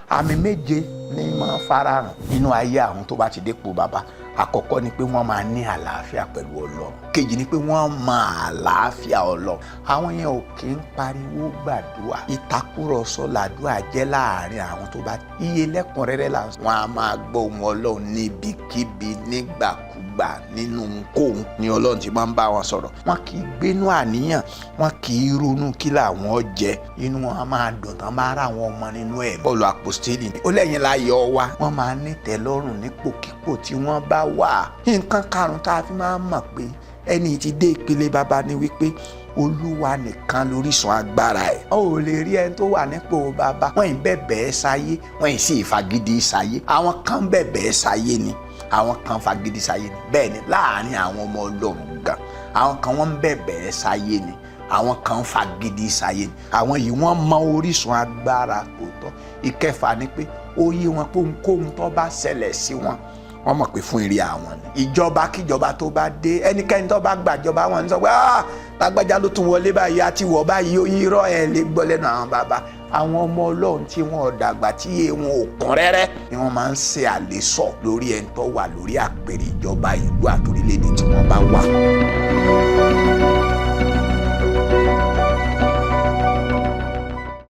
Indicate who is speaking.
Speaker 1: àmì méje ní máa farahàn nínú ayé àwọn tó bá ti dépò bàbá. Àkọ́kọ́ ni pé wọ́n máa ní àlàáfíà pẹ̀lú Ọlọ́run. Kejì ni pé wọ́n máa àlàáfíà Ọlọ́run. Àwọn yẹn ò kí ń pariwo gbàdúrà. Ìtàkùrọ̀sọ làdúrà jẹ́ láàrin àwọn tó bá iye lẹ́kùnrẹ́rẹ́ là ń sọ. Wọ́n á máa gbọ́ ohùn Ọlọ́run níbikíbi nígbàkúgbà nínú ohunkóhun ni Ọlọ́run ti máa ń bá wọn sọ̀rọ̀. Wọn kì í gbénú àníyàn, wọn kì í ronú kí làwọn jẹ. Inú wọn á máa dùn tán máa rà àwọn ọmọ nínú ẹ̀. Pọ́ọ̀lù àpọ́stélì ó lẹ́yìn láyọ̀ wa. Wọ́n máa ní tẹ́lọ́rùn nípòkípò tí wọ́n bá wà. Nǹkan karùn-ún tá a fi máa ń mọ̀ pé ẹni tí dé ìpele bàbá ni wípé Olúwa nìkan lórísun agbára ẹ̀. Ó ò lè rí ẹni tó wà nípò bàbá. Wọ́n ì bẹ̀bẹ̀ sáyé, wọ́n ì sì fagídí sáyé. Àwọn kan bẹ̀bẹ̀ sáyé ni, àwọn kan fagídí sáyé ni. Bẹ́ẹ̀ ni láàárín àwọn ọmọ Ọlọ́run gan, àwọn kan wọ́n ń bẹ̀bẹ̀ sáyé ni, àwọn kan fagídí sáyé ni. Àwọn yìí wọ́n mọ orísun agbára tòótọ́. Ìkẹfà ni pé ó yé wọn pé ohunkóhun tó bá ṣẹlẹ̀ sí wọn, wọ́n mọ̀ pé fún ire àwọn ni. Ìjọba kíjọba tó bá dé, ẹnikẹ́ni tó bá gbàjọba wọn ní sọ pé lágbájá ló tún wọlé báyìí àti wọ̀ báyìí irọ́ ẹ̀ lè gbọ́ lẹ́nu àwọn bàbá. Àwọn ọmọ Ọlọ́run tí wọn ò dàgbà tí iye wọn ò kún rẹ́rẹ́ ni wọ́n máa ń ṣe àlésọ̀ lórí ẹni tó wà lórí àpèrè ìjọba ìlú àti orílẹ̀-èdè tí wọ́n bá wà.